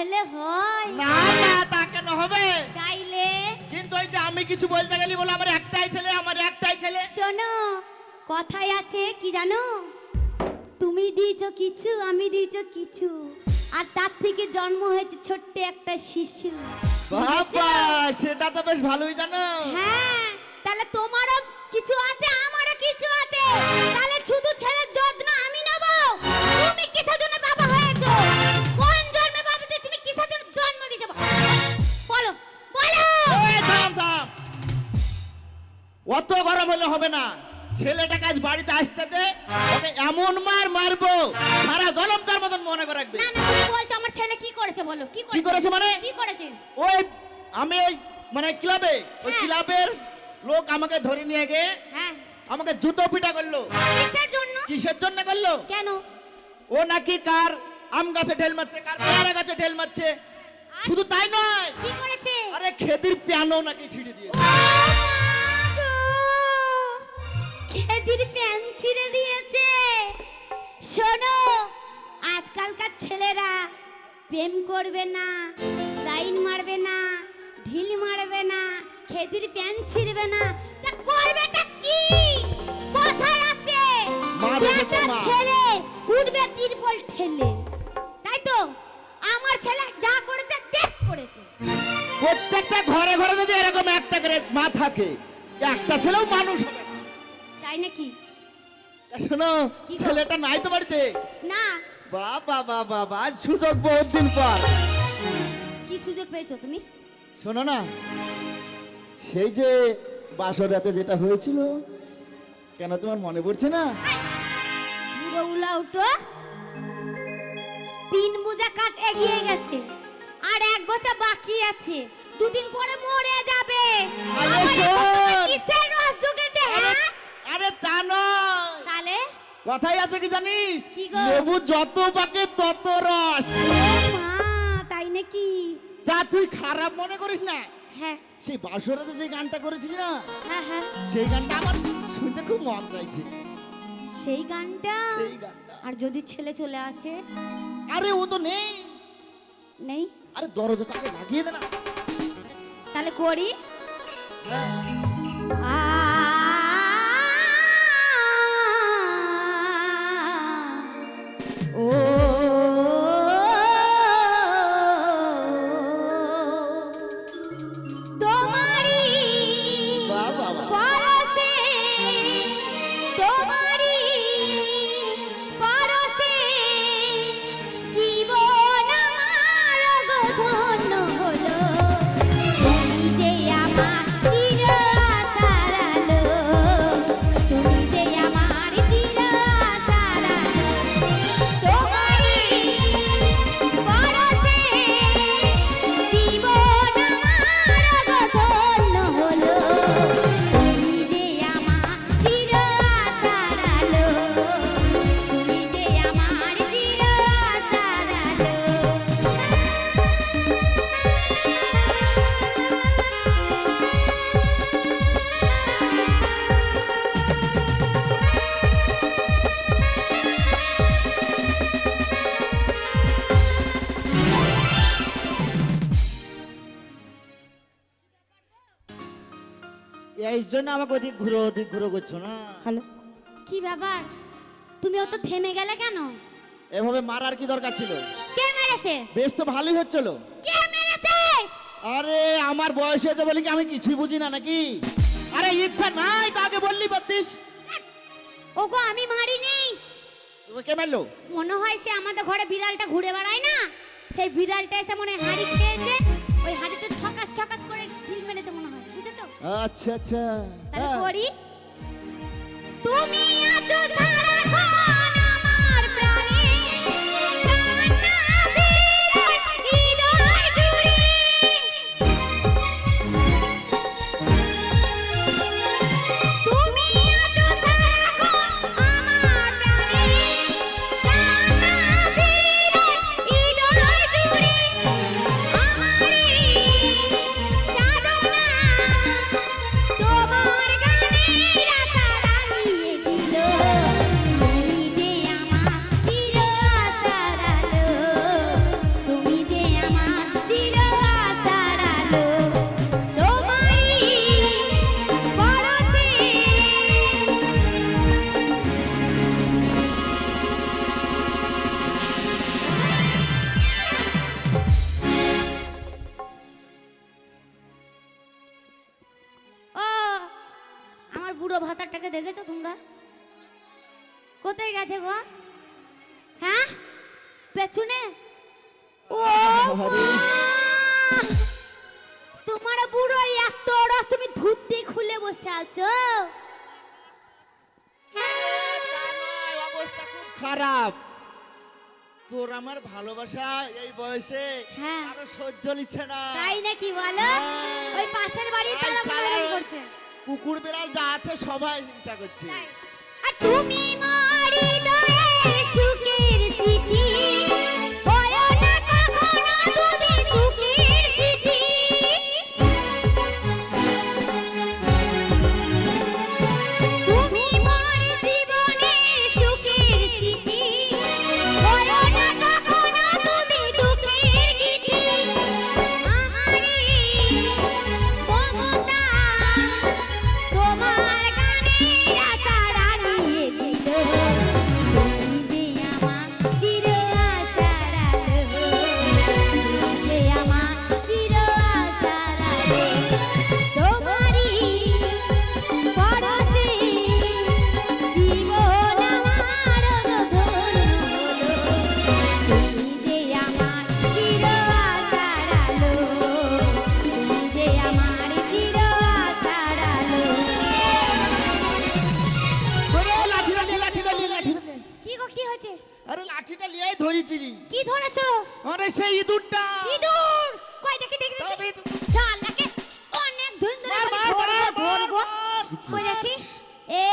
ছেলে হয়? না না তা কেন হবে? তাইলে কিন্তু ওই যে আমি কিছু বলতে গেলি বলে আমার একটাই ছেলে, আমার একটাই ছেলে। শোনো, কথায় আছে কি জানো, তুমি দিয়েছো কিছু, আমি দিয়েছো কিছু, আর তার থেকে জন্ম হয়েছে ছোট্ট একটা শিশু। বাবা সেটা তো বেশ ভালোই জানো। হ্যাঁ, তাহলে তোমারও কিছু আছে, আমারও কিছু আছে। তাহলে শুধু ছেলের যত্ন আমি নেব। তুমি কিসের জন্য বাবা হয়েছো? কোন জন্মে বাবা তুমি কিসের জন্য জন্ম দিয়েছো? বলো বলো। এই থাম থাম, অত গরম হলে হবে না। ছেলেটাকে আজ বাড়িতে আসতে দে, ওকে এমন মার মারবো সারা জনমকার মতন মনে করে রাখবে। না না, তুমি বলছো আমার ছেলে কি করেছে, বলো কি করেছে? কি করেছে মানে? কি করেছে? ওই আমি ওই মানে ক্লাবে, ওই ক্লাবের লোক আমাকে ধরে নিয়ে গিয়ে হ্যাঁ, আমাকে জুতো পিটা করলো। কিসের জন্য? কিসের জন্য করলো? কেন? ও নাকি কার আম গাছে ঢেল মারছে, কার পেয়ারা গাছে ঢেল মারছে। আর শুধু তাই নয়, কি করেছে? আরে খেদির পিয়ানো নাকি ছিঁড়ে দিয়েছে। খেদির প্যান ছিঁড়ে দিয়েছে। শোনো, আজকালকার ছেলেরা প্রেম করবে না, লাইন মারবে না, ঢিল মারবে না, খেদির প্যান ছিঁড়বে না, তা করবেটা কি? কোথায় আছে মা দেখেছে, একটা মা। ছেলে উঠবে তিরপল ঠেলে, তাই তো? আমার ছেলে যা করেছে বেশ করেছে। প্রত্যেকটা ঘরে ঘরে যদি এরকম একটা করে মা থাকে, একটা ছেলেও মানুষ হবে না। তাই নাকি? তা শোনো, কি গো? ছেলেটা নাই তো বাড়িতে? না। বাবা বাবা বাবা, আজ সুযোগ বহুত দিন পর। কি সুযোগ পেয়েছো তুমি? শোনো না, সেই যে বাসর রাতে যেটা হয়েছিল, কেন তোমার মনে পড়ছে না? পুরো উলাউটো 3 বোঝা কাঠ এগিয়ে গেছে, আর 1 বোঝা বাকি আছে। 2 দিন পরে মরে যাবে। আরে আমার শোন। এখন কিসের রস জুগেছে? হ্যাঁ, আরে তা নয়, তাহলে কথাই আছে কি জানিস? কি গো? লেবু যত পাকে তত রস। ও মা, তাই নাকি? তা তুই খারাপ মনে করিস না। হ্যাঁ সেই বাসরাতে যে গানটা করেছিলি না, হ্যাঁ হ্যাঁ, সেই গানটা আমার শুনতে খুব মন চাইছে। সেই গানটা। সেই গানটা। আর যদি ছেলে চলে আসে? আরে ও তো নেই। নেই? আরে দরজাটাকে লাগিয়ে দে না। তাহলে করি। ও তোমারি বাহ বাহ বাহ। পরশে, তোমারি পরশে জীবন আমার গধন্য হলো। তুমি যে আমার চির আশার আলো, তুমি যে আমার চির আশার আলো। তোমারি পরশে জীবন আমার গধন্য হলো। তুমি যে আমার চির আশার আলো, তুমি যে আমার চির আশার আলো। এই জন্য আমাকে ওদিক ঘুরো করছো না। হ্যালো, কি ব্যাপার? তুমি অত থেমে গেলে কেন? এভাবে মারার কি দরকার ছিল? কে মেরেছে? বেশ তো ভালোই হচ্ছিল। কে মেরেছে? আরে আমার বয়স হয়েছে বলে কি আমি কিছুই বুঝি না নাকি? আরে ইচ্ছা নাই তো আগে বললি পারতিস। ওগো আমি মারিনি। তোকে কে মারলো? মনে হয় সে আমাদের ঘরে বিড়ালটা ঘুরে বেড়ায় না, সেই বিড়ালটা এসে মনে হয় হাঁড়ি খেয়েছে, ওই হাঁড়িতে ছকাস ছকাস করে ঢিল মেরেছে মনে হয়, বুঝেছো? আচ্ছা আচ্ছা। তাহলে হ্যাঁ। করি। তুমি আছো সারাক্ষণ আমার প্রাণে, কান্না আসির হৃদয় জুড়ে। তুমি আছো সারাক্ষণ আমার প্রাণে, কান্না আসির হৃদয় জুড়ে। আমারই সাধনা তোমার গানের আশা লাগিয়ে দিল। বাবাটাকে দেখেছো তোমরা? কোথায় গেছে গো? হ্যাঁ, পেছনে। ও আরে। তোমার বুড়ো এত রস, তুমি ধুতি খুলে বসে আছো। অবস্থা খুব খারাপ। তোর আমার ভালোবাসা এই বয়সে হ্যাঁ। আরো সহ্য নিচ্ছে না। তাই নাকি বলো? হ্যাঁ। ওই পাশের বাড়ি আর তারা সারা মারামারি করছে। কুকুর বিড়াল যা আছে সবাই হিংসা করছে। তাই। আর তুমি মারি দয়ে সুখের স্মৃতি, বলো না কখনো তুমি দুঃখের স্মৃতি। তুমি মোর জীবনে সুখের স্মৃতি, বলো না কখনো তুমি দুঃখের গীতি। আমারি মমতা তোমার গানে আশারা নিয়ে দিল, তুমি যে আমার চির আশার আলো, তুমি যে আমার চির আশার আলো। তোমারই পরশে জীবন আমার ধন্য হলো, তুমি যে আমার চির আশার আলো, তুমি যে আমার চির আশার আলো। ওরে লাঠিটা নে, লাঠিটা নে, লাঠিটা নে। কি গো, কি হয়েছে? আরে লাঠিটা নিয়ে ধরেছিলি। কি ধরেছো? আরে সেই ইঁদুরটা। ইঁদুর কই, দেখি দেখি দেখি। তাড়াতাড়ি তো। শালাকে অনেক দিন ধরে মার, খালি মার, ধরবো মার, ধরবো। মার। কই দেখি। এ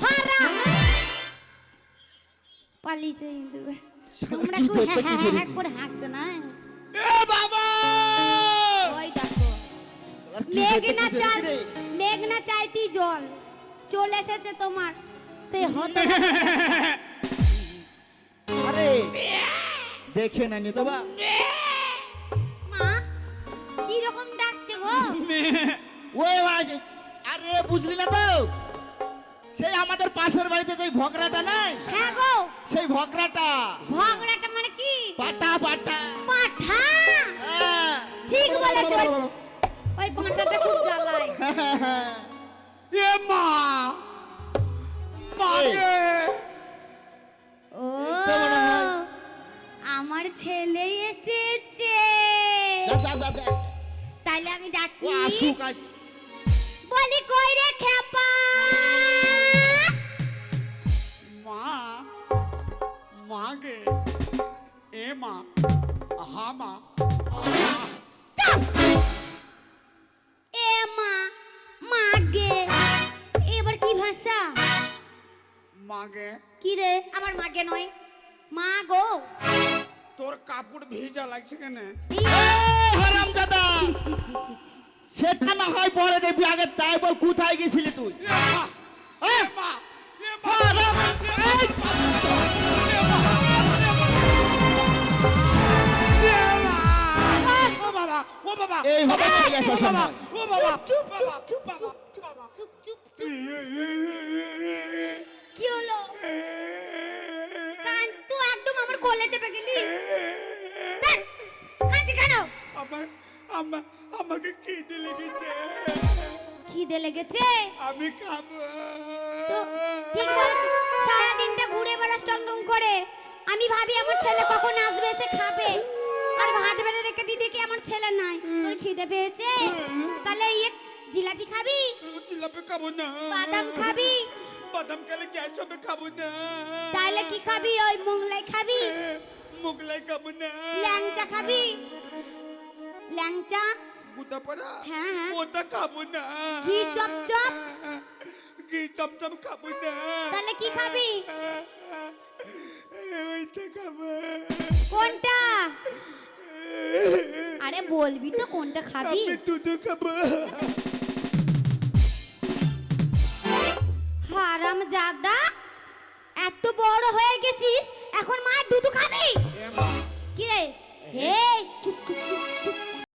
হারাম পালিয়েছে ইঁদুর। তোমরা কি খুব ধরতে, কি হ্যাঁ ধরেছি? করে হাসছো না? এ বাবা! ওই দেখো, আর কি মেঘনা ধরতে, কি চাল, ধরেছি রে? মেঘনা চাইতি জল চলে এসেছে তোমার সেই হতে। আরে দেখে না নি তো বা। মা কি রকম ডাকছে গো? ওই বাজে। আরে বুঝলি না তো, সেই আমাদের পাশের বাড়িতে যে ভকরাটা নাই, হ্যাঁ গো, সেই ভকরাটা ঝগড়াটা মানে কি? পাটা পাটা। পাঠা। হ্যাঁ। ঠিক বলেছো। ওই পাঠাটা খুব জ্বালায়। এ মা মাগে ও তো মনে হয়। আমার ছেলে এসেছে। যা, যা, যা, যা। তাইলে আমি ও ডাকি, আসুক আজ। বলি কই রে খেপা। মা মাগে এ মা হা মা চুপ! এ মা, মাগে, এবার কি ভাষা? মাগে কি রে? আমার মাগে নয়, মা গো। তোর কাপড় ভিজা লাগছে কেন? হারামজাদা, ছি, ছি, ছি, ছি, ছি। সেটা না হয় পরে দেখবি, আগে তাই বল কোথায় গেছিলি তুই? এ মা এ মা এ মা হারাম! এই! ও বাবা ও বাবা এইভাবে চলে আসা ও বাবা সম্ভব। ও বাবা চুপ চুপ বাবা, চুপ বাবা, চুপ চুপ বাবা। চুপ চুপ চুপ। কি হলো? কান তুই একদম আমার কোলে চেপে গেলি। দেখ, কাঁদছি কেন? আমাকে খিদে লেগেছে, খিদে লেগেছে আমি খাবো। তো ঠিক বলেছিস। সারা দিনটা ঘুরে বেড়াস টংটং করে। আমি ভাবি আমার ছেলে কখন আসবে, এসে খাবে। আর ভাত বেড়ে রেখে দিদি কি আমার ছেলে নাই। তোর খিদে পেয়েছে? তাহলে ইয়ে জিলাপি খাবি? জিলাপি খাবো না, বাদাম খাবি? বাদাম খেলে গ্যাস হবে, খাবো না। তাহলে কি খাবি? ওই মোগলাই খাবি? মোগলাই খাবো না। ল্যাংচা খাবি? ল্যাংচা? গুদা পড়া হ্যাঁ, হ্যাঁ। ওটা খাবো না। ঘি চপচপ? ঘি চমচম খাবো না। তাহলে কি খাবি? ওইটা খাবো। কোনটা? আরে বলবি তো কোনটা খাবি? আমি দুধ খাবো। হারামজাদা, এত বড় হয়ে গেছিস, এখন মায়ের দুধ খাবি? এ মা, কি রে? হে